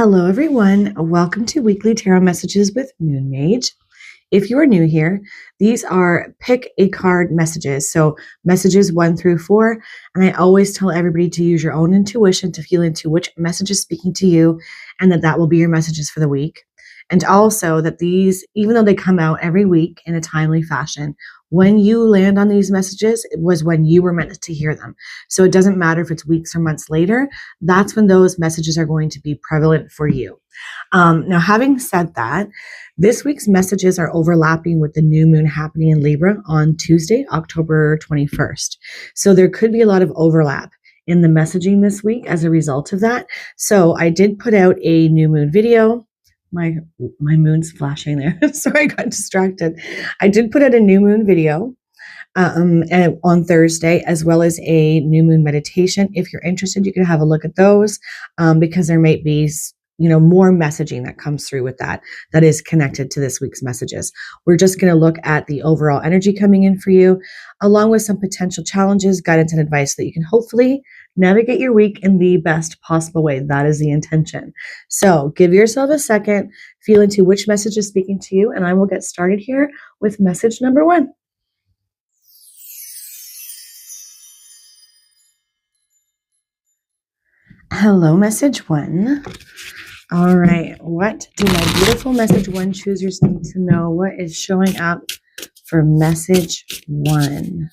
Hello, everyone. Welcome to Weekly Tarot Messages with Moon Mage. If you are new here, these are pick a card messages. So messages 1 through 4. And I always tell everybody to use your own intuition to feel into which message is speaking to you, and that will be your messages for the week. And also that these, even though they come out every week in a timely fashion, when you land on these messages, it was when you were meant to hear them. So it doesn't matter if it's weeks or months later, that's when those messages are going to be prevalent for you. Now, having said that, this week's messages are overlapping with the new moon happening in Libra on Tuesday, October 21st. So there could be a lot of overlap in the messaging this week as a result of that. So I did put out a new moon video. My moon's flashing there. Sorry, I got distracted. I did put out a new moon video on Thursday, as well as a new moon meditation. If you're interested, you can have a look at those because there might be more messaging that comes through with that is connected to this week's messages. We're just going to look at the overall energy coming in for you, along with some potential challenges, guidance, and advice that you can hopefully navigate your week in the best possible way. That is the intention. So give yourself a second, feel into which message is speaking to you, and I will get started here with message number 1. Hello, message 1. All right, what do my beautiful message 1 choosers need to know? What is showing up for message 1?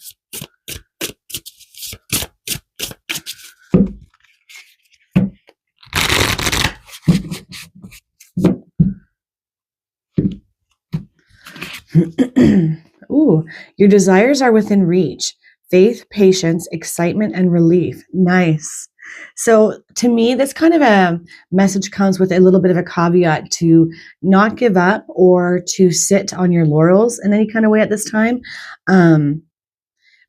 Ooh, your desires are within reach. Faith, patience, excitement, and relief. Nice. So to me, this kind of a message comes with a little bit of a caveat to not give up or to sit on your laurels in any kind of way at this time.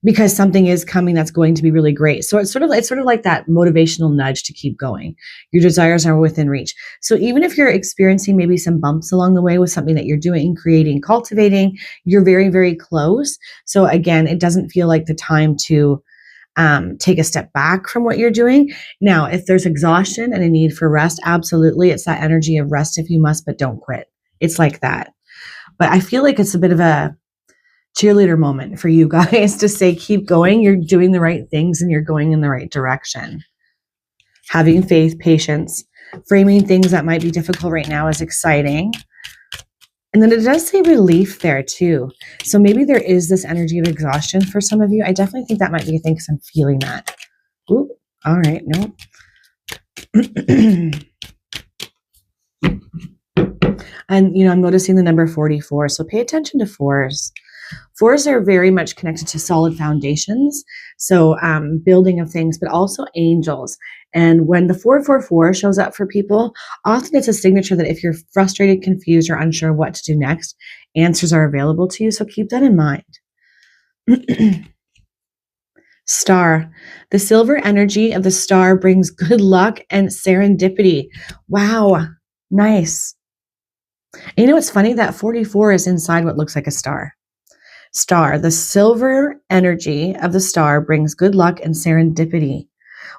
Because something is coming that's going to be really great. So it's sort of like that motivational nudge to keep going. Your desires are within reach. So even if you're experiencing maybe some bumps along the way with something that you're doing, creating, cultivating, you're very, very close. So again, it doesn't feel like the time to take a step back from what you're doing. Now, if there's exhaustion and a need for rest, absolutely. It's that energy of rest if you must, but don't quit. It's like that. But I feel like it's a bit of a cheerleader moment for you guys to say, keep going. You're doing the right things and you're going in the right direction. Having faith, patience, framing things that might be difficult right now is exciting. And then it does say relief there too. So maybe there is this energy of exhaustion for some of you. I definitely think that might be a thing because I'm feeling that. Ooh, all right, no. And, I'm noticing the number 44. So pay attention to 4s. 4s are very much connected to solid foundations. So building of things, but also angels. And when the 444 shows up for people, often it's a signature that if you're frustrated, confused, or unsure what to do next, answers are available to you. So keep that in mind. Star. The silver energy of the star brings good luck and serendipity. Wow. Nice. And it's funny that 44 is inside what looks like a star. Star, the silver energy of the star brings good luck and serendipity.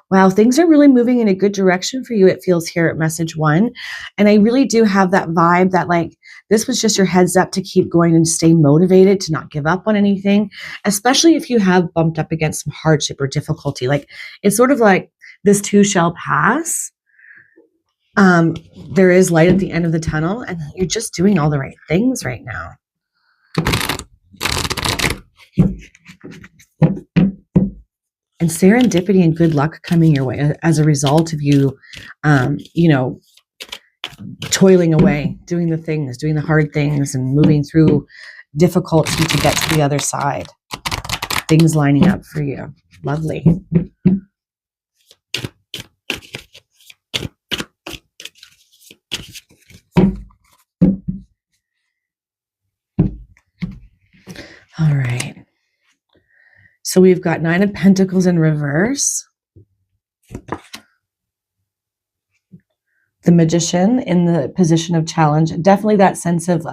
Wow, things are really moving in a good direction for you, it feels here at message 1. And I really do have that vibe that this was just your heads up to keep going and stay motivated, to not give up on anything, especially if you have bumped up against some hardship or difficulty. It's sort of like this too shall pass. There is light at the end of the tunnel and you're just doing all the right things right now. And serendipity and good luck coming your way as a result of you, toiling away, doing the things, doing the hard things and moving through difficulty to get to the other side. Things lining up for you. Lovely. All right. So we've got 9 of Pentacles in reverse. The Magician in the position of challenge. Definitely that sense of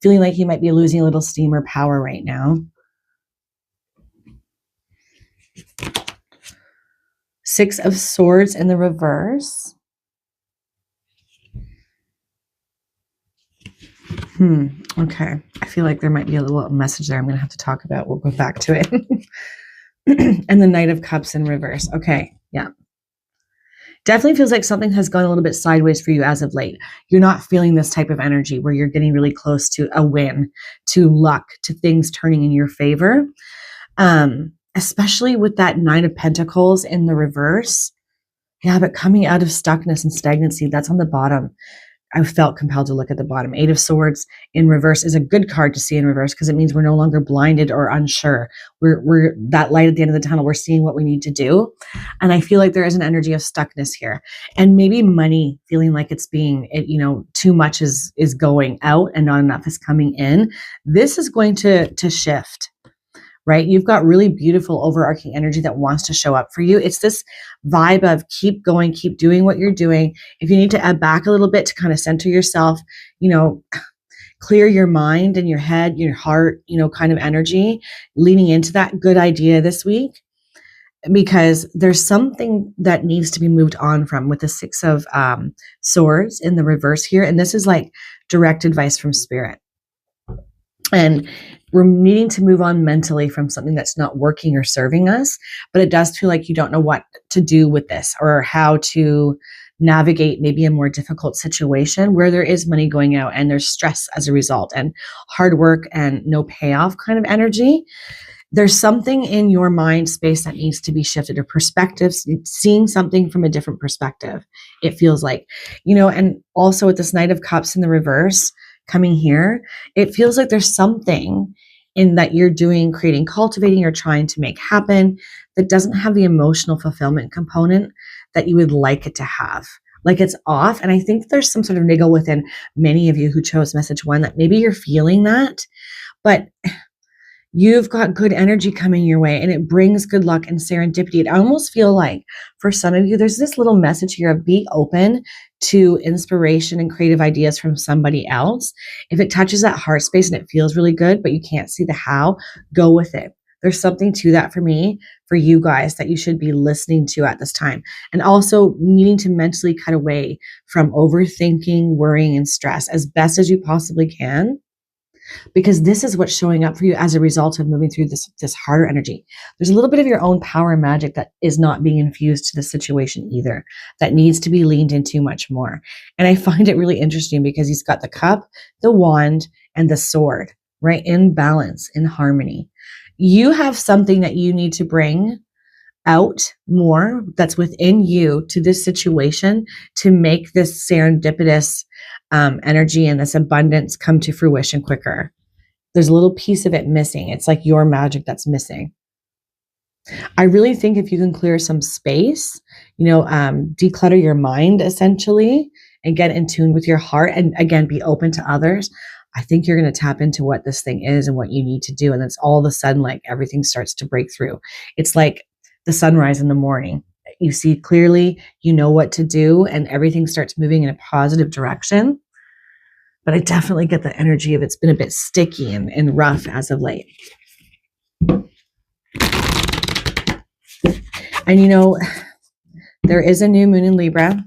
feeling like you might be losing a little steam or power right now. 6 of Swords in the reverse. Okay. I feel like there might be a little message there I'm going to have to talk about. We'll go back to it. And the Knight of Cups in reverse. Okay. Yeah. Definitely feels like something has gone a little bit sideways for you as of late. You're not feeling this type of energy where you're getting really close to a win, to luck, to things turning in your favor. Especially with that Nine of Pentacles in the reverse. Yeah, but coming out of stuckness and stagnancy, that's on the bottom. I felt compelled to look at the bottom. Eight of Swords in reverse is a good card to see in reverse because it means we're no longer blinded or unsure. We're that light at the end of the tunnel. We're seeing what we need to do. And I feel like there is an energy of stuckness here. And maybe money feeling like it's being, too much is going out and not enough is coming in. This is going to shift. Right? You've got really beautiful overarching energy that wants to show up for you. It's this vibe of keep going, keep doing what you're doing. If you need to add back a little bit to kind of center yourself, clear your mind and your head, your heart, kind of energy, leaning into that good idea this week, because there's something that needs to be moved on from with the Six of Swords in the reverse here. And this is like direct advice from Spirit. And we're needing to move on mentally from something that's not working or serving us, but it does feel like you don't know what to do with this or how to navigate maybe a more difficult situation where there is money going out and there's stress as a result and hard work and no payoff kind of energy. There's something in your mind space that needs to be shifted, or perspectives, seeing something from a different perspective. It feels like, and also with this Knight of Cups in the reverse, coming here, it feels like there's something in that you're doing, creating, cultivating, or trying to make happen that doesn't have the emotional fulfillment component that you would like it to have. Like it's off. And I think there's some sort of niggle within many of you who chose message 1 that maybe you're feeling that, but you've got good energy coming your way and it brings good luck and serendipity. I almost feel like for some of you, there's this little message here of be open to inspiration and creative ideas from somebody else. If it touches that heart space and it feels really good, but you can't see the how, go with it. There's something to that for me, for you guys, that you should be listening to at this time. And also needing to mentally cut away from overthinking, worrying, and stress as best as you possibly can. Because this is what's showing up for you as a result of moving through this harder energy. There's a little bit of your own power and magic that is not being infused to the situation either, that needs to be leaned into much more. And I find it really interesting because he's got the cup, the wand, and the sword, right? In balance, in harmony. You have something that you need to bring out more that's within you to this situation to make this serendipitous energy and this abundance come to fruition quicker. There's a little piece of it missing. It's like your magic that's missing. I really think if you can clear some space, declutter your mind essentially and get in tune with your heart and again, be open to others. I think you're going to tap into what this thing is and what you need to do. And it's all of a sudden like everything starts to break through. It's like the sunrise in the morning. You see clearly, you know what to do, and everything starts moving in a positive direction. But I definitely get the energy of it's been a bit sticky and rough as of late. And there is a new moon in Libra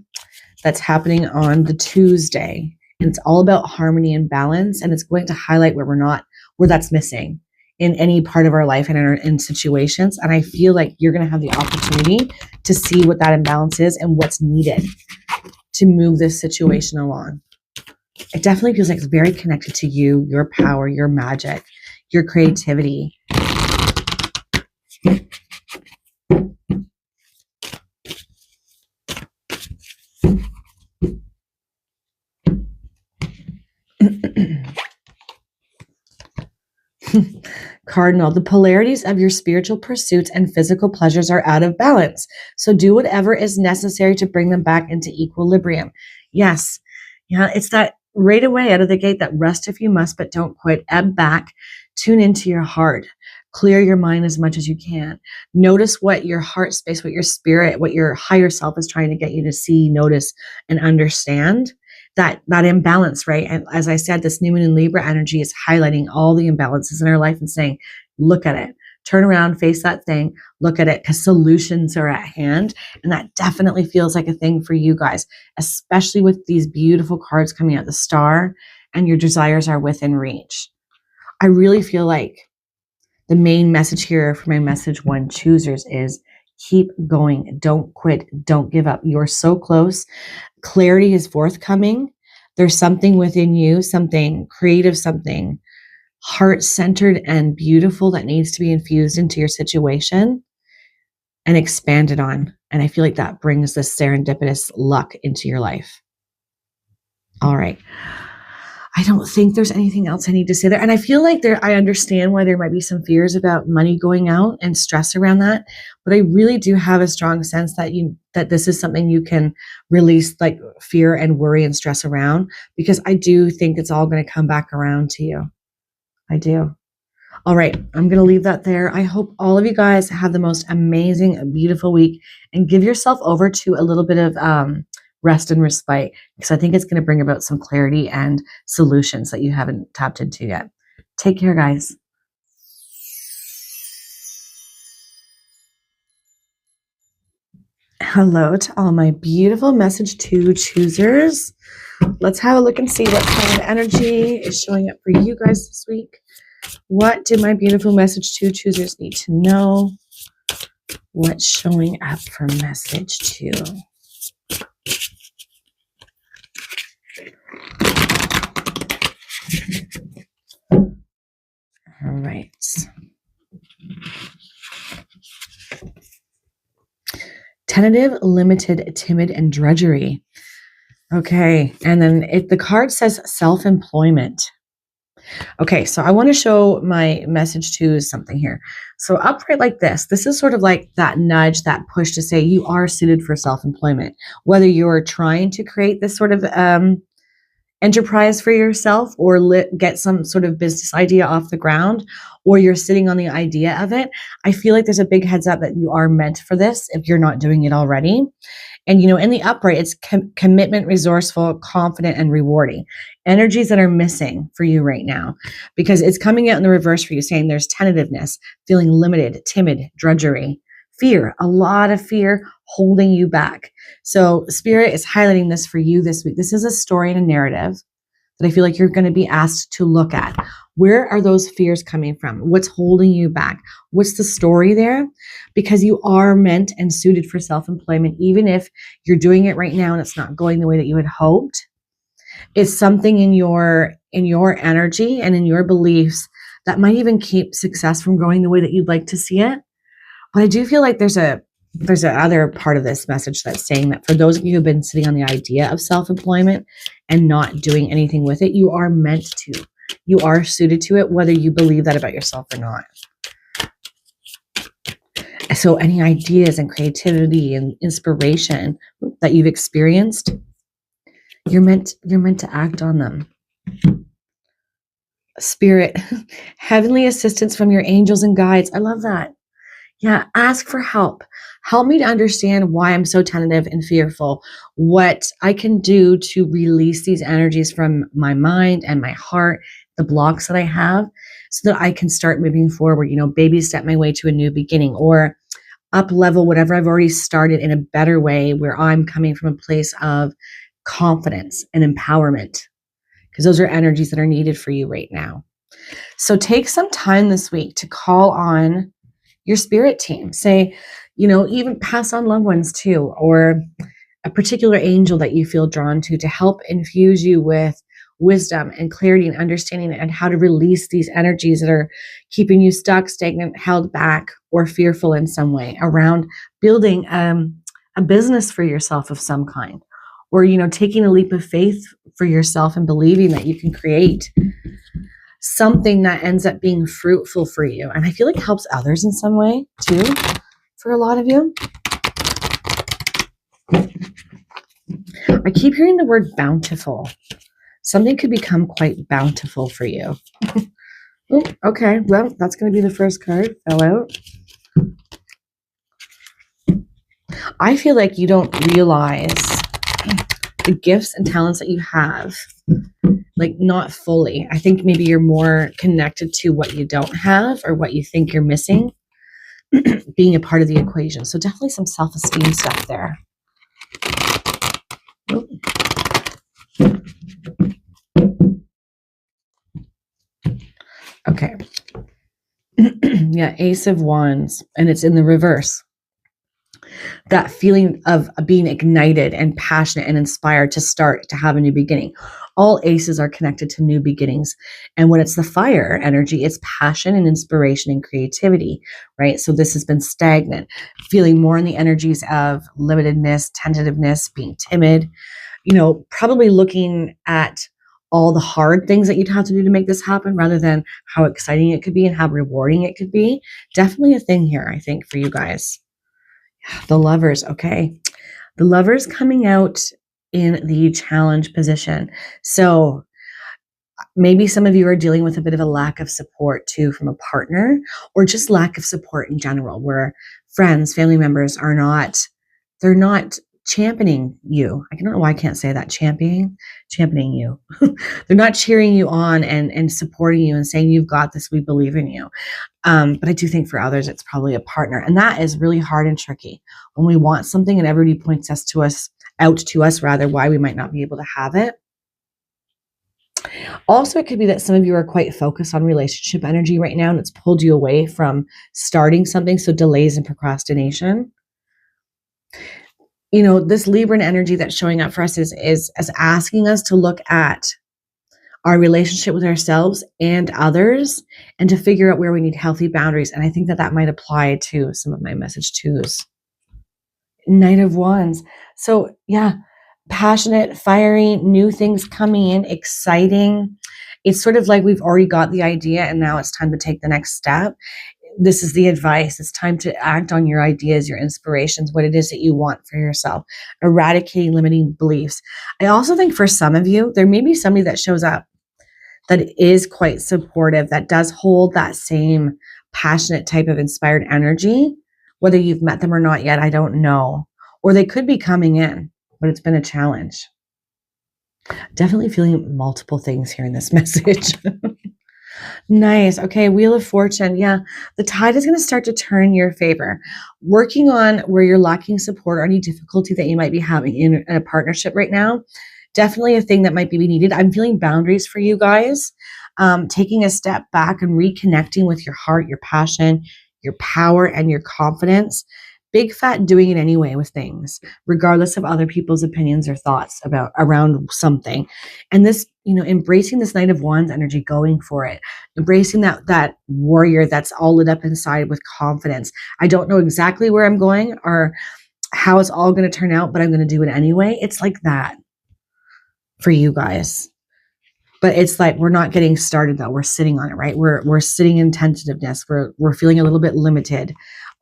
that's happening on the Tuesday. And it's all about harmony and balance. And it's going to highlight where that's missing in any part of our life and in situations. And I feel like you're going to have the opportunity to see what that imbalance is and what's needed to move this situation along. It definitely feels like it's very connected to you, your power, your magic, your creativity. Cardinal, the polarities of your spiritual pursuits and physical pleasures are out of balance. So do whatever is necessary to bring them back into equilibrium. Yes. Yeah, it's that right away out of the gate, that rest if you must, but don't quit. Ebb back, tune into your heart, clear your mind as much as you can. Notice what your heart space, what your spirit, what your higher self is trying to get you to see, notice, and understand. That imbalance, right? And as I said, this new moon in Libra energy is highlighting all the imbalances in our life and saying, look at it, turn around, face that thing, look at it, because solutions are at hand. And that definitely feels like a thing for you guys, especially with these beautiful cards coming out, the Star and your desires are within reach. I really feel like the main message here for my message one choosers is keep going. Don't quit. Don't give up. You're so close. Clarity is forthcoming. There's something within you, something creative, something heart-centered and beautiful that needs to be infused into your situation and expanded on. And I feel like that brings this serendipitous luck into your life. All right. I don't think there's anything else I need to say there. And I feel like I understand why there might be some fears about money going out and stress around that. But I really do have a strong sense that this is something you can release, like fear and worry and stress around, because I do think it's all going to come back around to you. I do. All right. I'm going to leave that there. I hope all of you guys have the most amazing, beautiful week, and give yourself over to a little bit of rest and respite, because I think it's going to bring about some clarity and solutions that you haven't tapped into yet. Take care, guys. Hello to all my beautiful message 2 choosers. Let's have a look and see what kind of energy is showing up for you guys this week. What do my beautiful message 2 choosers need to know? What's showing up for message 2? All right. Tentative, limited, timid, and drudgery. Okay. And then the card says self-employment. Okay, so I want to show my message to something here. So upright like this is sort of like that nudge, that push to say you are suited for self-employment. Whether you're trying to create this sort of enterprise for yourself, or get some sort of business idea off the ground, or you're sitting on the idea of it, I feel like there's a big heads up that you are meant for this if you're not doing it already. And, in the upright, it's commitment, resourceful, confident, and rewarding. Energies that are missing for you right now, because it's coming out in the reverse for you, saying there's tentativeness, feeling limited, timid, drudgery, fear, a lot of fear holding you back. So Spirit is highlighting this for you this week. This is a story and a narrative that I feel like you're going to be asked to look at. Where are those fears coming from? What's holding you back? What's the story there? Because you are meant and suited for self-employment, even if you're doing it right now and it's not going the way that you had hoped. It's something in your energy and in your beliefs that might even keep success from going the way that you'd like to see it. But I do feel like there's a other part of this message that's saying that for those of you who've been sitting on the idea of self-employment and not doing anything with it, you are meant to. You are suited to it, whether you believe that about yourself or not. So any ideas and creativity and inspiration that you've experienced, you're meant to act on them. Spirit, heavenly assistance from your angels and guides. I love that. Yeah, ask for help. Help me to understand why I'm so tentative and fearful, what I can do to release these energies from my mind and my heart, the blocks that I have, so that I can start moving forward, baby step my way to a new beginning, or up level whatever I've already started in a better way, where I'm coming from a place of confidence and empowerment, because those are energies that are needed for you right now. So take some time this week to call on your spirit team. Say, even pass on loved ones too, or a particular angel that you feel drawn to help infuse you with wisdom and clarity and understanding, and how to release these energies that are keeping you stuck, stagnant, held back, or fearful in some way around building a business for yourself of some kind, or, taking a leap of faith for yourself and believing that you can create something that ends up being fruitful for you. And I feel like it helps others in some way too, for a lot of you. I keep hearing the word bountiful. Something could become quite bountiful for you. Oh, okay, well, that's going to be the first card. Fell out. I feel like you don't realize the gifts and talents that you have, like not fully. I think maybe you're more connected to what you don't have or what you think you're missing being a part of the equation. So definitely some self-esteem stuff there. Oh. Okay. Yeah, Ace of Wands, and it's in the reverse. That feeling of being ignited and passionate and inspired to start, to have a new beginning. All aces are connected to new beginnings. And when it's the fire energy, it's passion and inspiration and creativity, right? So this has been stagnant, feeling more in the energies of limitedness, tentativeness, being timid, probably looking at all the hard things that you'd have to do to make this happen rather than how exciting it could be and how rewarding it could be. Definitely a thing here, I think, for you guys. The Lovers, okay. The Lovers coming out in the challenge position. So maybe some of you are dealing with a bit of a lack of support too from a partner, or just lack of support in general, where friends, family members they're not championing you. I don't know why I can't say that. Championing you. They're not cheering you on and supporting you and saying, you've got this, we believe in you. But I do think for others, it's probably a partner. And that is really hard and tricky when we want something and everybody points out to us why we might not be able to have it. Also, it could be that some of you are quite focused on relationship energy right now, and it's pulled you away from starting something. So delays and procrastination. This Libran energy that's showing up for us is asking us to look at our relationship with ourselves and others, and to figure out where we need healthy boundaries. And I think that might apply to some of my message twos. Knight of Wands. So yeah, passionate, fiery, new things coming in, exciting. It's sort of like we've already got the idea and now it's time to take the next step. This is the advice. It's time to act on your ideas, your inspirations, what it is that you want for yourself, eradicating limiting beliefs. I also think for some of you, there may be somebody that shows up that is quite supportive, that does hold that same passionate type of inspired energy. Whether you've met them or not yet, I don't know. Or they could be coming in, but it's been a challenge. Definitely feeling multiple things here in this message. Nice. Okay, Wheel of Fortune. Yeah, the tide is going to start to turn in your favor. Working on where you're lacking support or any difficulty that you might be having in a partnership right now. Definitely a thing that might be needed. I'm feeling boundaries for you guys. Taking a step back and reconnecting with your heart, your passion, your power, and your confidence. Big fat doing it anyway with things, regardless of other people's opinions or thoughts around something. And this, embracing this Knight of Wands energy, going for it, embracing that warrior that's all lit up inside with confidence. I don't know exactly where I'm going or how it's all going to turn out, but I'm going to do it anyway. It's like that for you guys. But it's like we're not getting started though. We're sitting on it, right? We're sitting in tentativeness. We're feeling a little bit limited.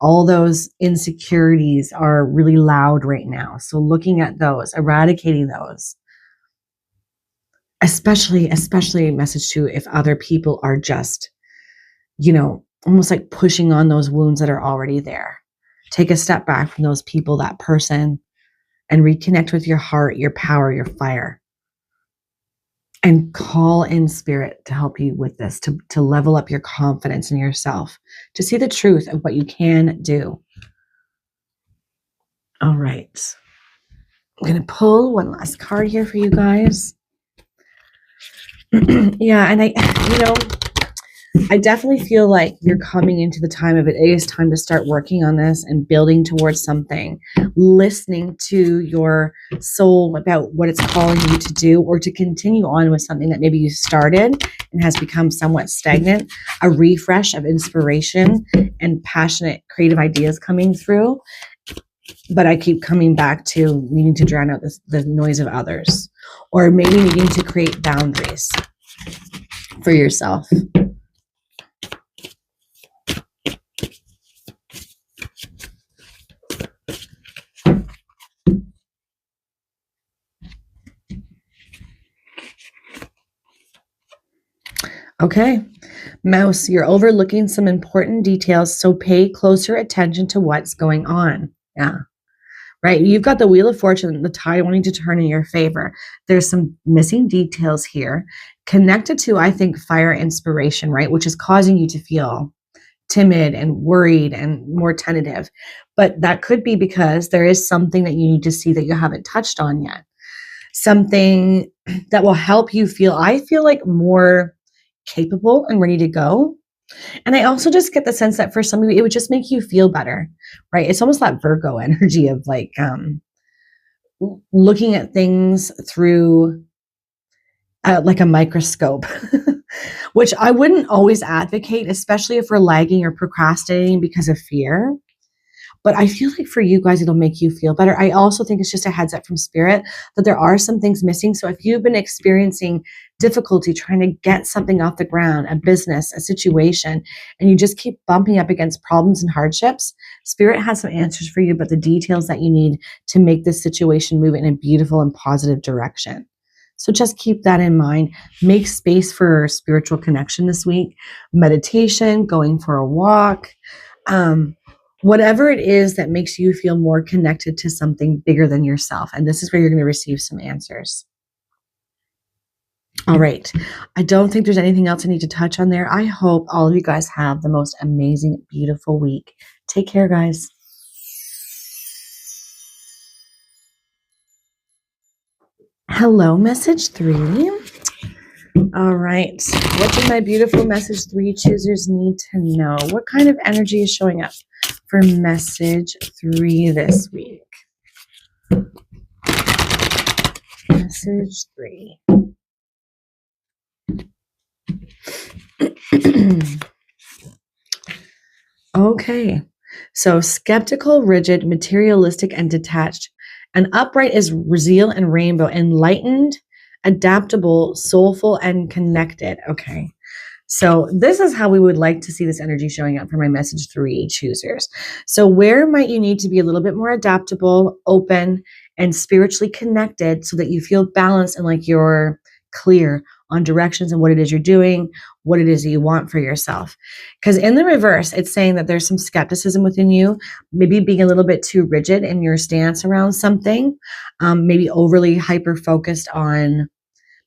All those insecurities are really loud right now. So looking at those, eradicating those, especially message to if other people are just, almost like pushing on those wounds that are already there. Take a step back from those people, that person, and reconnect with your heart, your power, your fire. And call in spirit to help you with this, to level up your confidence in yourself, to see the truth of what you can do. All right. I'm going to pull one last card here for you guys. Yeah, and I definitely feel like you're coming into the time of it is time to start working on this and building towards something, listening to your soul about what it's calling you to do, or to continue on with something that maybe you started and has become somewhat stagnant, a refresh of inspiration and passionate creative ideas coming through. But I keep coming back to needing to drown out the noise of others, or maybe needing to create boundaries for yourself. Okay, Mouse, you're overlooking some important details, so pay closer attention to what's going on. Yeah, right. You've got the Wheel of Fortune, the tide wanting to turn in your favor. There's some missing details here connected to, I think, fire inspiration, right? Which is causing you to feel timid and worried and more tentative. But that could be because there is something that you need to see that you haven't touched on yet. Something that will help you feel, I feel like, more capable and ready to go. And I also just get the sense that for some of you, it would just make you feel better, right? It's almost that Virgo energy of like looking at things through like a microscope, which I wouldn't always advocate, especially if we're lagging or procrastinating because of fear. But I feel like for you guys, it'll make you feel better. I also think it's just a heads up from spirit that there are some things missing. So if you've been experiencing difficulty trying to get something off the ground, a business, a situation, and you just keep bumping up against problems and hardships, spirit has some answers for you, but the details that you need to make this situation move in a beautiful and positive direction. So just keep that in mind. Make space for spiritual connection this week, meditation, going for a walk, whatever it is that makes you feel more connected to something bigger than yourself. And this is where you're going to receive some answers. All right. I don't think there's anything else I need to touch on there. I hope all of you guys have the most amazing, beautiful week. Take care, guys. Hello, message 3. All right. What do my beautiful message 3 choosers need to know? What kind of energy is showing up for message 3 this week? Message 3. Okay. So skeptical, rigid, materialistic, and detached. And upright is zeal and rainbow. Enlightened, adaptable, soulful, and connected. Okay. So this is how we would like to see this energy showing up for my message 3 choosers. So where might you need to be a little bit more adaptable, open, and spiritually connected so that you feel balanced and like you're clear on directions and what it is you're doing, what it is that you want for yourself. Because in the reverse, it's saying that there's some skepticism within you, maybe being a little bit too rigid in your stance around something, maybe overly hyper-focused on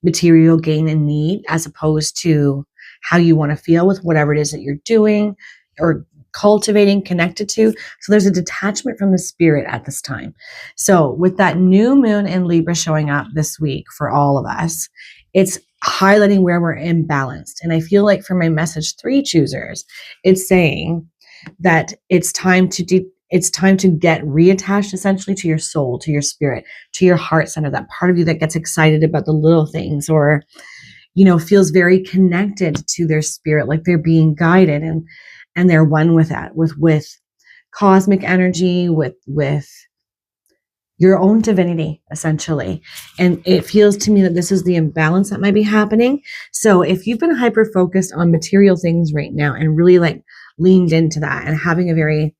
material gain and need as opposed to how you want to feel with whatever it is that you're doing or cultivating, connected to. So there's a detachment from the spirit at this time. So with that new moon in Libra showing up this week for all of us, it's highlighting where we're imbalanced. And I feel like for my message 3 choosers, it's saying that it's time to get reattached essentially to your soul, to your spirit, to your heart center, that part of you that gets excited about the little things or, feels very connected to their spirit, like they're being guided and they're one with that, with cosmic energy, with your own divinity, essentially. And it feels to me that this is the imbalance that might be happening. So if you've been hyper-focused on material things right now and really like leaned into that and having a very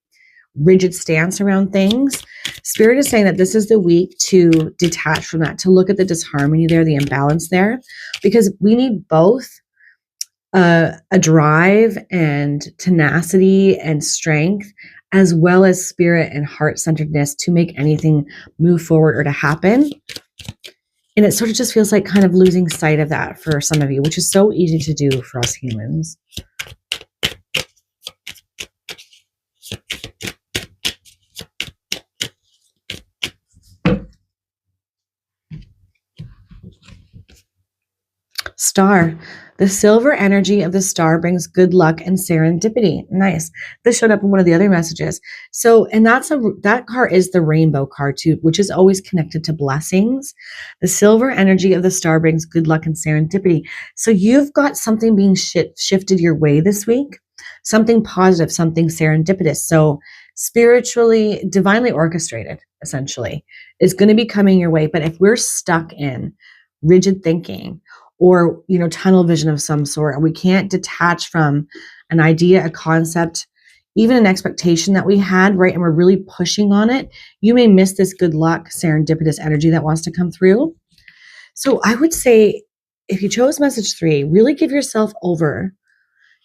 rigid stance around things, spirit is saying that this is the week to detach from that, to look at the disharmony there, the imbalance there, because we need both a drive and tenacity and strength, as well as spirit and heart-centeredness to make anything move forward or to happen. And it sort of just feels like kind of losing sight of that for some of you, which is so easy to do for us humans. Star. The silver energy of the star brings good luck and serendipity. Nice. This showed up in one of the other messages. So, and that card is the rainbow card too, which is always connected to blessings. The silver energy of the star brings good luck and serendipity. So you've got something being shifted your way this week, something positive, something serendipitous. So spiritually, divinely orchestrated, essentially, is going to be coming your way. But if we're stuck in rigid thinking, or, tunnel vision of some sort, and we can't detach from an idea, a concept, even an expectation that we had, right? And we're really pushing on it, you may miss this good luck, serendipitous energy that wants to come through. So I would say, if you chose message 3, really give yourself over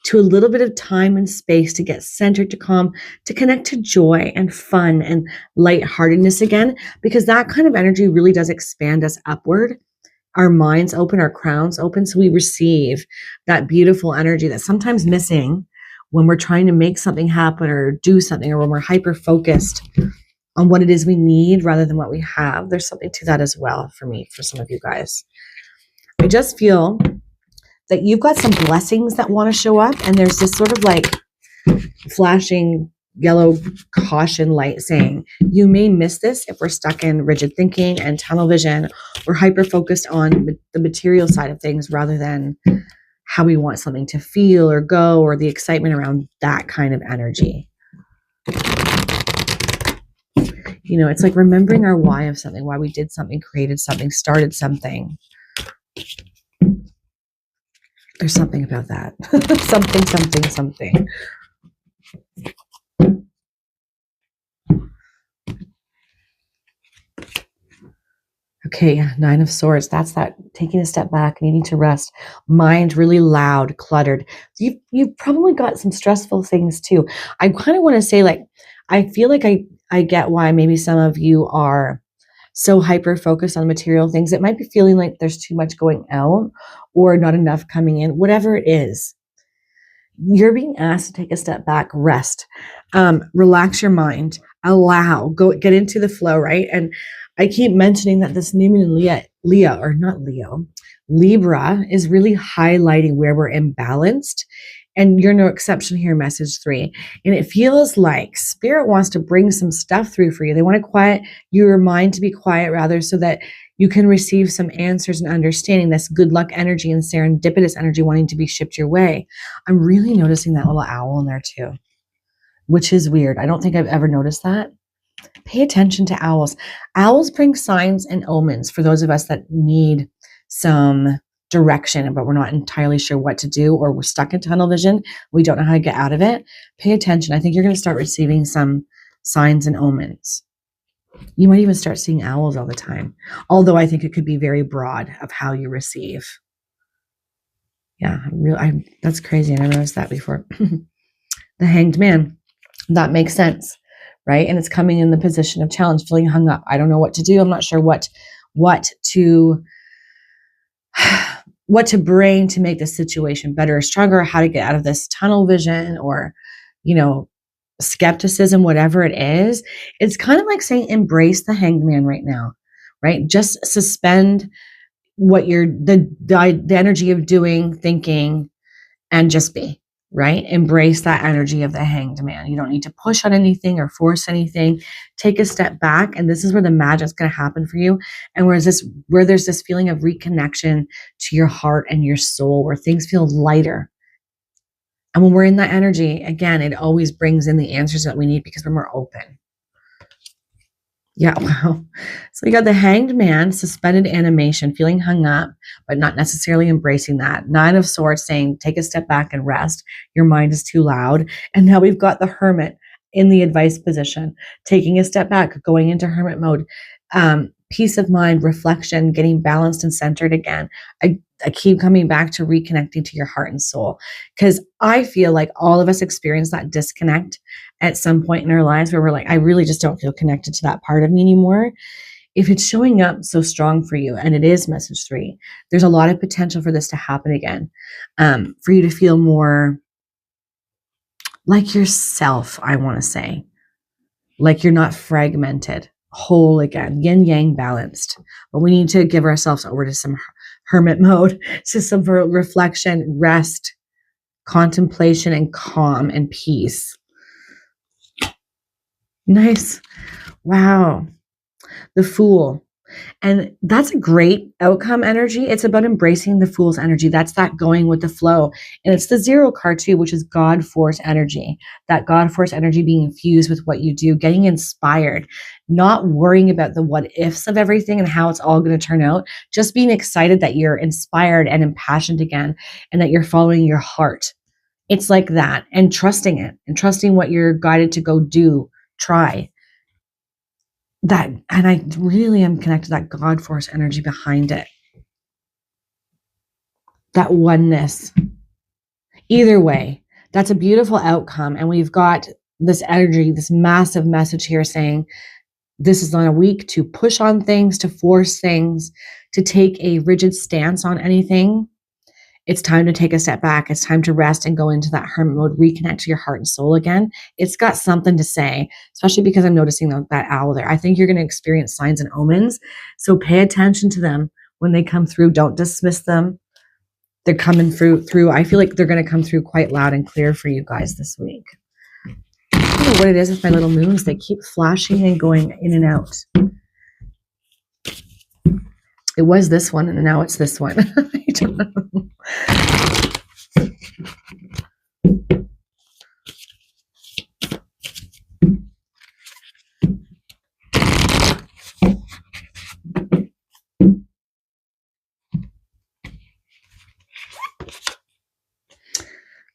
to a little bit of time and space to get centered, to calm, to connect to joy and fun and lightheartedness again, because that kind of energy really does expand us upward. Our minds open, our crowns open, so we receive that beautiful energy that's sometimes missing when we're trying to make something happen or do something, or when we're hyper-focused on what it is we need rather than what we have. There's something to that as well for me, for some of you guys. I just feel that you've got some blessings that want to show up. And there's this sort of like flashing yellow caution light saying, you may miss this if we're stuck in rigid thinking and tunnel vision. We're hyper focused on the material side of things rather than how we want something to feel or go, or the excitement around that kind of energy. You know, it's like remembering our why of something, why we did something, created something, started something. There's something about that. something. Okay, Nine of Swords. That's that taking a step back, needing to rest. Mind really loud, cluttered. You've probably got some stressful things too. I kind of want to say, like, I feel like I get why maybe some of you are so hyper focused on material things. It might be feeling like there's too much going out or not enough coming in. Whatever it is, you're being asked to take a step back, rest, relax your mind, allow, go get into the flow, right? And I keep mentioning that this new moon in Libra is really highlighting where we're imbalanced. And you're no exception here, message 3. And it feels like Spirit wants to bring some stuff through for you. They want to quiet your mind, to be quiet rather, so that you can receive some answers and understanding, this good luck energy and serendipitous energy wanting to be shipped your way. I'm really noticing that little owl in there too, which is weird. I don't think I've ever noticed that. Pay attention to owls. Owls bring signs and omens for those of us that need some direction, but we're not entirely sure what to do, or we're stuck in tunnel vision. We don't know how to get out of it. Pay attention. I think you're going to start receiving some signs and omens. You might even start seeing owls all the time, although I think it could be very broad of how you receive. Yeah, that's crazy. I never noticed that before. The Hanged Man. That makes sense, right? And it's coming in the position of challenge, feeling hung up. I don't know what to do. I'm not sure what to bring to make this situation better or stronger, how to get out of this tunnel vision, or, you know, skepticism, whatever it is. It's kind of like saying, embrace the Hanged Man right now, right? Just suspend what you're, the energy of doing, thinking, and just be, right? Embrace that energy of the Hanged Man. You don't need to push on anything or force anything. Take a step back, and this is where the magic's going to happen for you. And where there's this feeling of reconnection to your heart and your soul, where things feel lighter. And when we're in that energy, again, it always brings in the answers that we need because we're more open. Yeah, wow. So we got the Hanged Man, suspended animation, feeling hung up, but not necessarily embracing that. Nine of Swords saying, take a step back and rest. Your mind is too loud. And now we've got the Hermit in the advice position, taking a step back, going into hermit mode. Peace of mind, reflection, getting balanced and centered again. I keep coming back to reconnecting to your heart and soul, because I feel like all of us experience that disconnect at some point in our lives where we're like, I really just don't feel connected to that part of me anymore. If it's showing up so strong for you, and it is message 3, there's a lot of potential for this to happen again, for you to feel more like yourself, I want to say, like you're not fragmented, whole again, yin yang balanced. But we need to give ourselves over to some hermit mode, to some reflection, rest, contemplation, and calm and peace. Nice. Wow. The Fool. And that's a great outcome energy. It's about embracing the Fool's energy. That's that going with the flow. And it's the 0 card too, which is God force energy. That God force energy being infused with what you do, getting inspired, not worrying about the what ifs of everything and how it's all going to turn out. Just being excited that you're inspired and impassioned again, and that you're following your heart. It's like that, and trusting it, and trusting what you're guided to go do, try. That, and I really am connected to that God force energy behind it. That oneness. Either way, that's a beautiful outcome. And we've got this energy, this massive message here saying, this is not a week to push on things, to force things, to take a rigid stance on anything. It's time to take a step back. It's time to rest and go into that hermit mode, reconnect to your heart and soul again. It's got something to say, especially because I'm noticing that owl there. I think you're going to experience signs and omens. So pay attention to them when they come through. Don't dismiss them. they're coming through. I feel like they're going to come through quite loud and clear for you guys this week. I don't know what it is with my little moons. They keep flashing and going in and out. It was this one, and now it's this one. I don't know.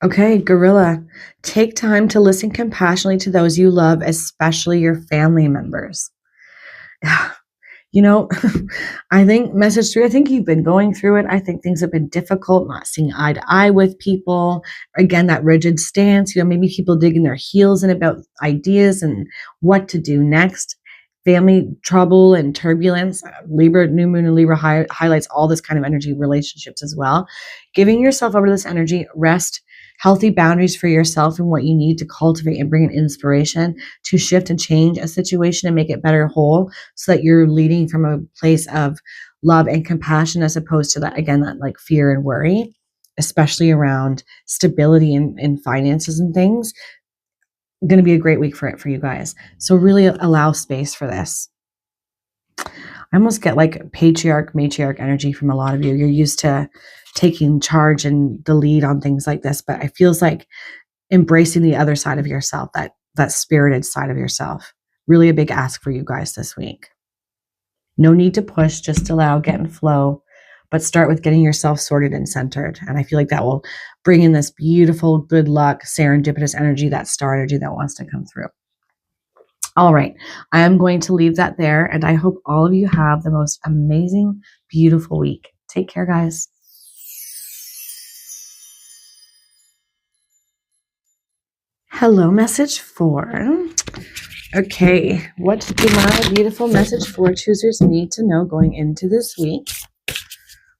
Okay, Gorilla, take time to listen compassionately to those you love, especially your family members. You know, I think message 3, I think you've been going through it. I think things have been difficult, not seeing eye to eye with people. Again, that rigid stance, maybe people digging their heels in about ideas and what to do next. Family trouble and turbulence. Libra, new moon and Libra highlights all this kind of energy, relationships as well. Giving yourself over to this energy, rest, healthy boundaries for yourself and what you need to cultivate and bring an inspiration to shift and change a situation and make it better whole, so that you're leading from a place of love and compassion, as opposed to that, again, that like fear and worry, especially around stability and finances and things. Going to be a great week for you guys. So really allow space for this. I almost get like matriarch energy from a lot of you. You're used to taking charge and the lead on things like this, but it feels like embracing the other side of yourself, that spirited side of yourself. Really a big ask for you guys this week. No need to push, just allow, get in flow, but start with getting yourself sorted and centered. And I feel like that will bring in this beautiful, good luck, serendipitous energy, that star energy that wants to come through. All right, I am going to leave that there, and I hope all of you have the most amazing, beautiful week. Take care, guys. Hello, message 4. Okay, what do my beautiful message 4 choosers need to know going into this week?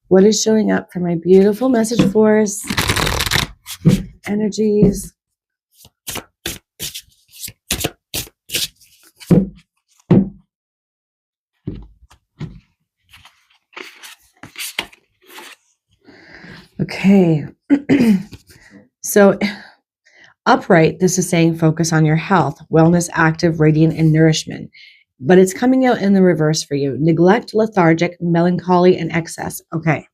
What is showing up for my beautiful message 4s? Energies. Okay. So upright, this is saying focus on your health, wellness, active, radiant, and nourishment. But it's coming out in the reverse for you. Neglect, lethargic, melancholy, and excess. Okay.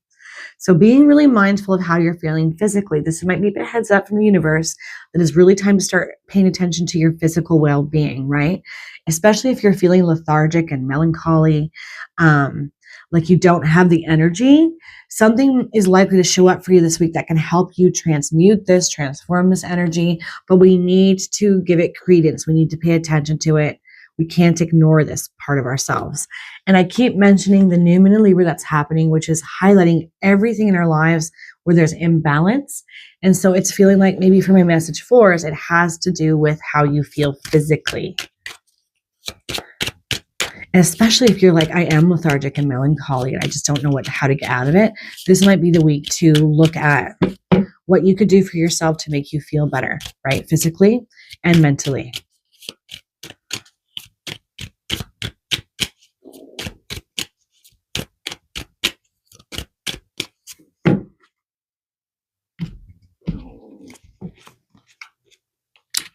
So being really mindful of how you're feeling physically. This might be a heads up from the universe that it's really time to start paying attention to your physical well-being, right? Especially if you're feeling lethargic and melancholy, like you don't have the energy. Something is likely to show up for you this week that can help you transform this energy, but we need to give it credence. We need to pay attention to it. We can't ignore this part of ourselves. And I keep mentioning the new moon in Libra that's happening, which is highlighting everything in our lives where there's imbalance. And so it's feeling like maybe for my message 4s, it has to do with how you feel physically. And especially if you're like, I am lethargic and melancholy and I just don't know how to get out of it. This might be the week to look at what you could do for yourself to make you feel better, right? Physically and mentally.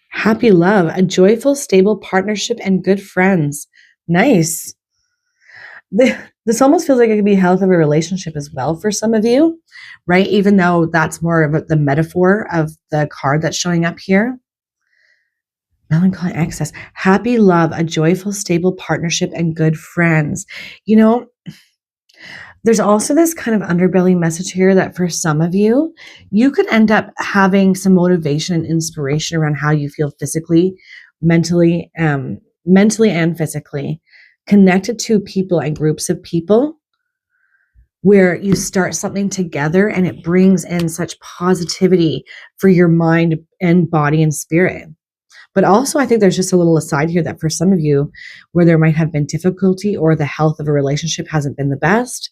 Happy love, a joyful, stable partnership, and good friends. Nice. This almost feels like it could be health of a relationship as well for some of you, right? Even though that's more of the metaphor of the card that's showing up here. Melancholy, excess. Happy love, a joyful, stable partnership, and good friends. There's also this kind of underbelly message here that for some of you, you could end up having some motivation and inspiration around how you feel physically, mentally and physically, connected to people and groups of people where you start something together and it brings in such positivity for your mind and body and spirit. But also, I think there's just a little aside here that for some of you, where there might have been difficulty or the health of a relationship hasn't been the best,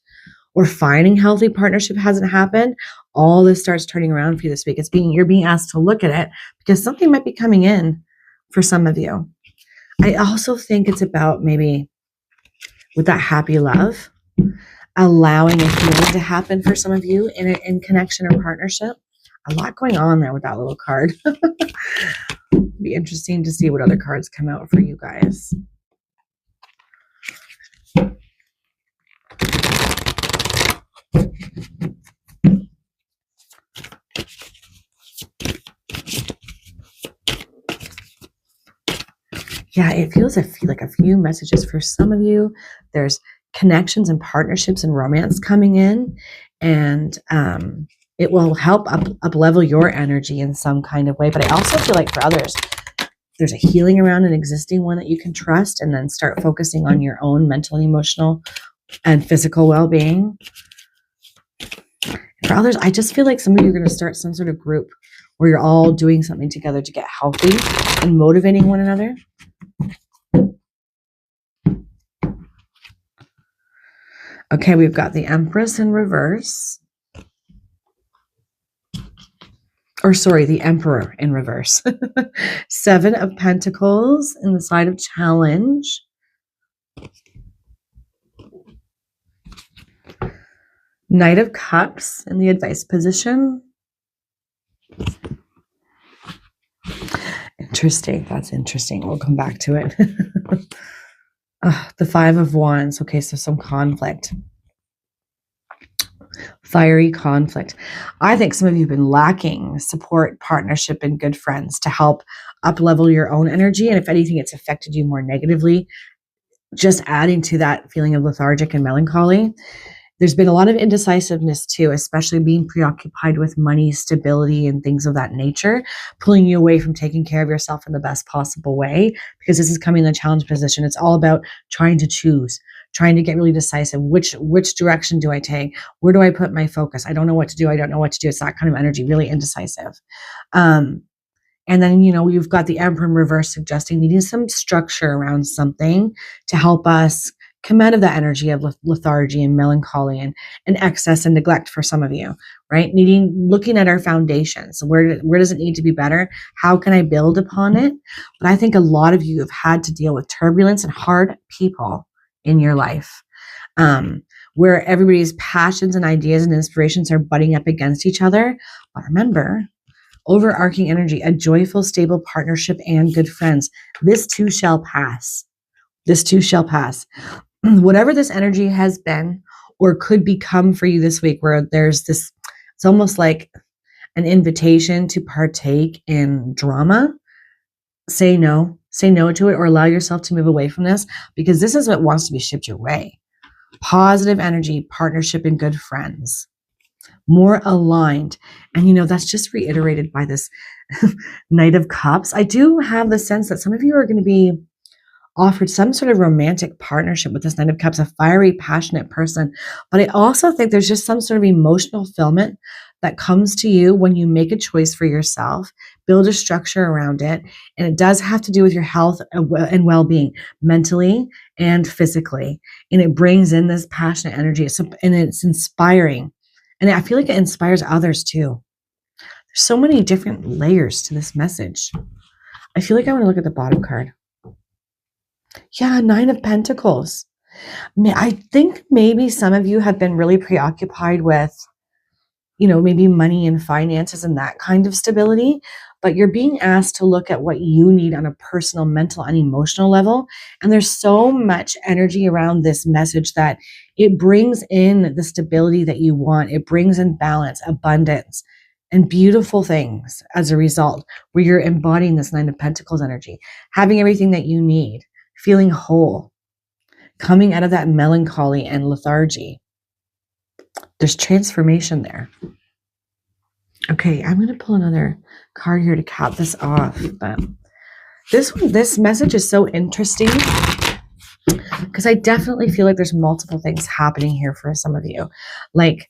or finding healthy partnership hasn't happened, all this starts turning around for you this week. You're being asked to look at it because something might be coming in for some of you. I also think it's about maybe with that happy love, allowing a healing to happen for some of you in connection or partnership. A lot going on there with that little card. Be interesting to see what other cards come out for you guys. Yeah, it feels like a few messages for some of you. There's connections and partnerships and romance coming in, and it will help up level your energy in some kind of way. But I also feel like for others, there's a healing around an existing one that you can trust, and then start focusing on your own mental, emotional, and physical well-being. For others, I just feel like some of you are going to start some sort of group where you're all doing something together to get healthy and motivating one another. Okay, we've got the Empress in reverse. Or sorry, the Emperor in reverse. 7 of Pentacles in the side of challenge. Knight of Cups in the advice position. Interesting. That's interesting. We'll come back to it. The 5 of Wands. Okay, so some conflict. Fiery conflict. I think some of you have been lacking support, partnership, and good friends to help up-level your own energy. And if anything, it's affected you more negatively, just adding to that feeling of lethargic and melancholy. There's been a lot of indecisiveness too, especially being preoccupied with money, stability, and things of that nature, pulling you away from taking care of yourself in the best possible way, because this is coming in the challenge position. It's all about trying to choose, trying to get really decisive. Which direction do I take? Where do I put my focus? I don't know what to do. I don't know what to do. It's that kind of energy, really indecisive. And then, you've got the Emperor in reverse, suggesting needing some structure around something to help us come out of that energy of lethargy and melancholy and excess and neglect for some of you, right? Looking at our foundations. Where does it need to be better? How can I build upon it? But I think a lot of you have had to deal with turbulence and hard people in your life, where everybody's passions and ideas and inspirations are butting up against each other. But remember, overarching energy, a joyful, stable partnership, and good friends. This too shall pass. This too shall pass. Whatever this energy has been or could become for you this week, where there's this, it's almost like an invitation to partake in drama. Say no to it, or allow yourself to move away from this, because this is what wants to be shipped your way. Positive energy, partnership, and good friends. More aligned. And that's just reiterated by this Knight of Cups. I do have the sense that some of you are going to be offered some sort of romantic partnership with this Knight of Cups, a fiery, passionate person. But I also think there's just some sort of emotional fulfillment that comes to you when you make a choice for yourself, build a structure around it. And it does have to do with your health and well-being, mentally and physically. And it brings in this passionate energy, and it's inspiring. And I feel like it inspires others too. There's so many different layers to this message. I feel like I want to look at the bottom card. Yeah, 9 of Pentacles. I think maybe some of you have been really preoccupied with, maybe money and finances and that kind of stability, but you're being asked to look at what you need on a personal, mental, and emotional level. And there's so much energy around this message that it brings in the stability that you want. It brings in balance, abundance, and beautiful things as a result, where you're embodying this 9 of Pentacles energy, having everything that you need, feeling whole, coming out of that melancholy and lethargy. There's transformation there. Okay, I'm going to pull another card here to cap this off. But this message is so interesting, because I definitely feel like there's multiple things happening here for some of you. Like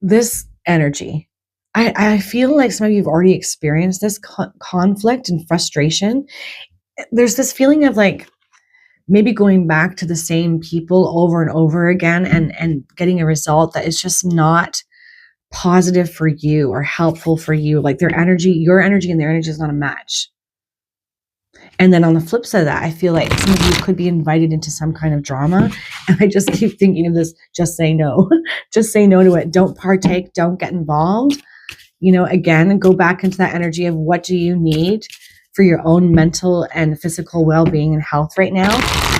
this energy. I feel like some of you have already experienced this conflict and frustration. There's this feeling of like maybe going back to the same people over and over again and getting a result that is just not positive for you or helpful for you. Like your energy and their energy is not a match. And then on the flip side of that, I feel like some of you could be invited into some kind of drama. And I just keep thinking of this, just say no. Just say no to it. Don't partake. Don't get involved. You know, again, go back into that energy of what do you need for your own mental and physical well-being and health right now.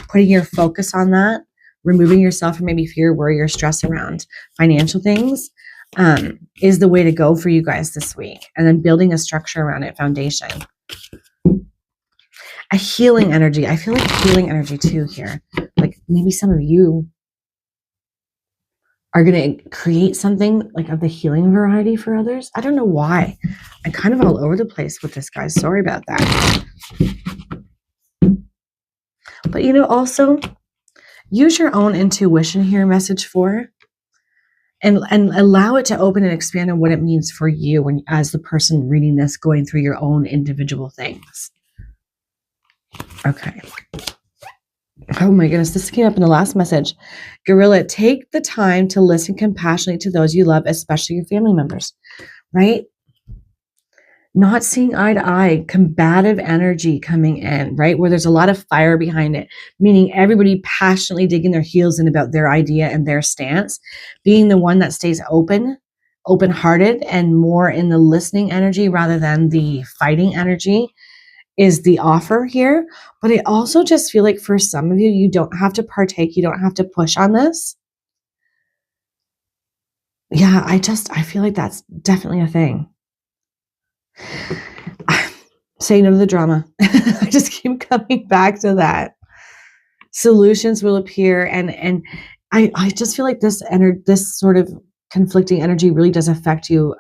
Putting your focus on that. Removing yourself from maybe fear, worry, or stress around financial things is the way to go for you guys this week. And then building a structure around it, foundation. A healing energy. I feel like healing energy too here. Like maybe some of you are going to create something like of the healing variety for others. I don't know why. I'm kind of all over the place with this, guys. Sorry about that. But, you know, also use your own intuition here, message 4. And allow it to open and expand on what it means for you when, as the person reading this, going through your own individual things. Okay. Oh my goodness, this came up in the last message. Gorilla, take the time to listen compassionately to those you love, especially your family members, right? Not seeing eye to eye, combative energy coming in, right? Where there's a lot of fire behind it, meaning everybody passionately digging their heels in about their idea and their stance, being the one that stays open-hearted and more in the listening energy rather than the fighting energy is the offer here. But I also just feel like for some of you, you don't have to partake. You don't have to push on this. Yeah, I feel like that's definitely a thing. Say no to the drama. I just keep coming back to that. Solutions will appear. And I just feel like this sort of conflicting energy really does affect you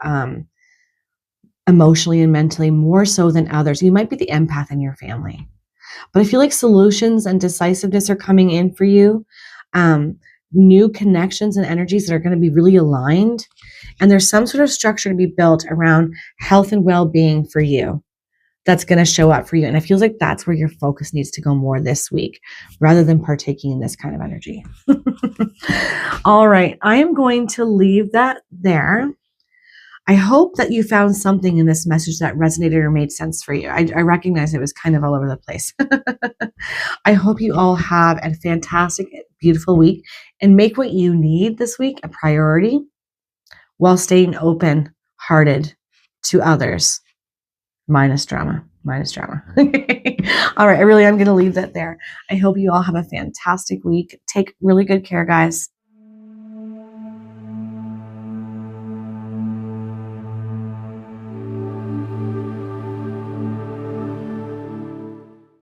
emotionally and mentally more so than others. You might be the empath in your family, but I feel like solutions and decisiveness are coming in for you. New connections and energies that are going to be really aligned. And there's some sort of structure to be built around health and well-being for you that's going to show up for you. And it feels like that's where your focus needs to go more this week rather than partaking in this kind of energy. All right. I am going to leave that there. I hope that you found something in this message that resonated or made sense for you. I recognize it was kind of all over the place. I hope you all have a fantastic, beautiful week and make what you need this week a priority while staying open-hearted to others. Minus drama. All right. I really am going to leave that there. I hope you all have a fantastic week. Take really good care, guys.